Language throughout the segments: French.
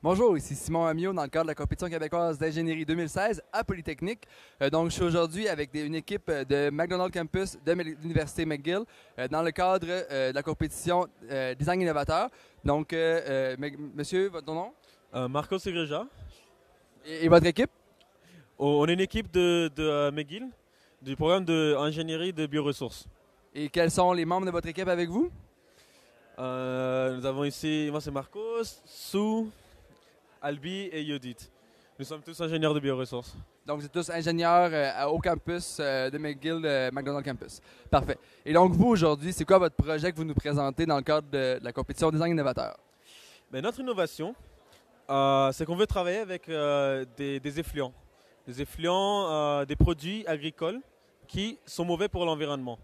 Bonjour, ici Simon Amiot dans le cadre de la compétition québécoise d'ingénierie 2016 à Polytechnique. Donc, je suis aujourd'hui avec une équipe de McDonald Campus de l'Université McGill dans le cadre de la compétition Design Innovateur. Donc, monsieur, votre nom Marco Segreja. et votre équipe? On est une équipe de McGill, du programme d'ingénierie de bioressources. Et quels sont les membres de votre équipe avec vous? Nous avons ici, moi c'est Marcos, Sue, Albi et Yodit. Nous sommes tous ingénieurs de bioressources. Donc, vous êtes tous ingénieurs au campus de McGill, McDonald Campus. Parfait. Et donc, vous, aujourd'hui, c'est quoi votre projet que vous nous présentez dans le cadre de la compétition Design Innovateur? Mais notre innovation, c'est qu'on veut travailler avec des effluents. Des effluents, des produits agricoles qui sont mauvais pour l'environnement.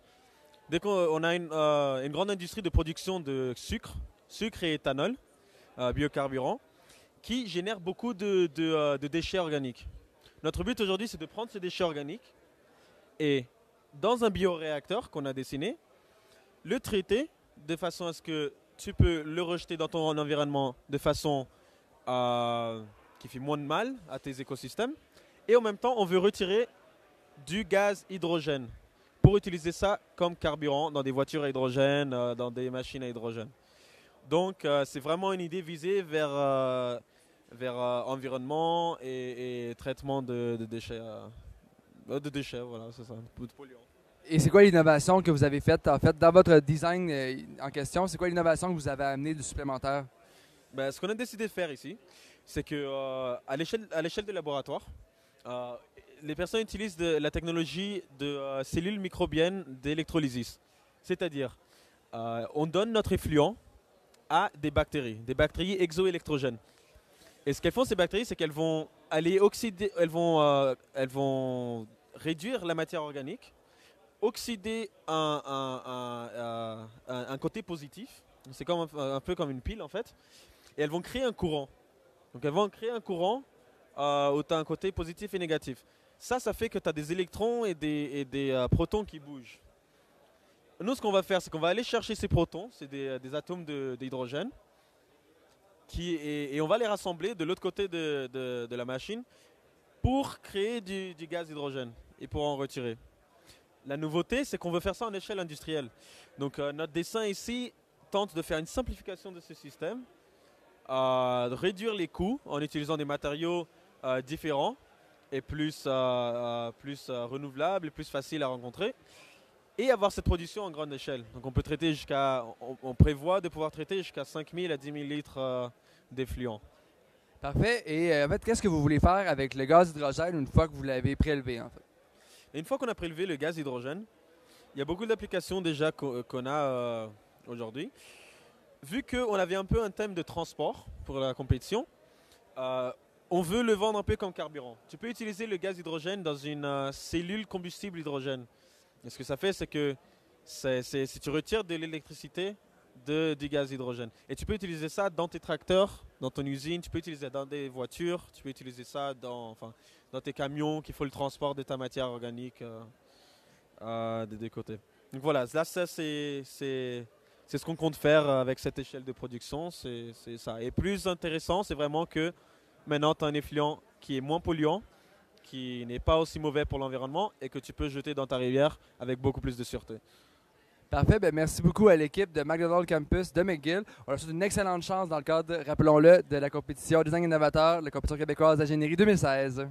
Dès qu'on a une grande industrie de production de sucre et éthanol, biocarburant, qui génère beaucoup de déchets organiques. Notre but aujourd'hui, c'est de prendre ces déchets organiques et, dans un bioréacteur qu'on a dessiné, le traiter de façon à ce que tu peux le rejeter dans ton environnement de façon qui fait moins de mal à tes écosystèmes. Et en même temps, on veut retirer du gaz hydrogène pour utiliser ça comme carburant dans des voitures à hydrogène, dans des machines à hydrogène. Donc, c'est vraiment une idée visée vers environnement et traitement de déchets. De déchets, voilà, c'est ça, de polluants. Et c'est quoi l'innovation que vous avez faite, en fait, dans votre design en question? C'est quoi l'innovation que vous avez amené du supplémentaire? Ben, ce qu'on a décidé de faire ici, c'est que à l'échelle des laboratoires, les personnes utilisent la technologie de cellules microbiennes d'électrolysis. C'est-à-dire, on donne notre effluent à des bactéries exoélectrogènes. Et ce qu'elles font, ces bactéries, c'est qu'elles vont aller oxyder, elles vont réduire la matière organique, oxyder un côté positif. C'est comme un peu comme une pile en fait. Et elles vont créer un courant. Donc elles vont créer un courant où tu as un côté positif et négatif. Ça fait que tu as des électrons et des protons qui bougent. Nous, ce qu'on va faire, c'est qu'on va aller chercher ces protons, c'est des atomes d'hydrogène, et on va les rassembler de l'autre côté de la machine pour créer du gaz hydrogène et pour en retirer. La nouveauté, c'est qu'on veut faire ça en échelle industrielle. Donc notre dessin ici tente de faire une simplification de ce système, de réduire les coûts en utilisant des matériaux différents et plus renouvelables et plus faciles à rencontrer, et avoir cette production en grande échelle. Donc on peut traiter on prévoit de pouvoir traiter jusqu'à 5 000 à 10 000 litres d'effluents. Parfait. Et en fait, qu'est-ce que vous voulez faire avec le gaz hydrogène une fois que vous l'avez prélevé, en fait? Et une fois qu'on a prélevé le gaz hydrogène, il y a beaucoup d'applications déjà qu'on a aujourd'hui. Vu qu'on avait un peu un thème de transport pour la compétition, on veut le vendre un peu comme carburant. Tu peux utiliser le gaz hydrogène dans une cellule combustible hydrogène. Et ce que ça fait, c'est que si tu retires de l'électricité du gaz hydrogène. Et tu peux utiliser ça dans tes tracteurs, dans ton usine, tu peux utiliser ça dans des voitures, tu peux utiliser ça dans tes camions qu'il faut le transport de ta matière organique des côtés. Donc voilà, là c'est ce qu'on compte faire avec cette échelle de production, c'est ça. Et plus intéressant, c'est vraiment que maintenant tu as un effluent qui est moins polluant, qui n'est pas aussi mauvais pour l'environnement et que tu peux jeter dans ta rivière avec beaucoup plus de sûreté. Parfait. Ben, merci beaucoup à l'équipe de McDonald Campus de McGill. On leur souhaite une excellente chance dans le cadre, rappelons-le, de la compétition Design Innovateur, la compétition québécoise d'ingénierie 2016.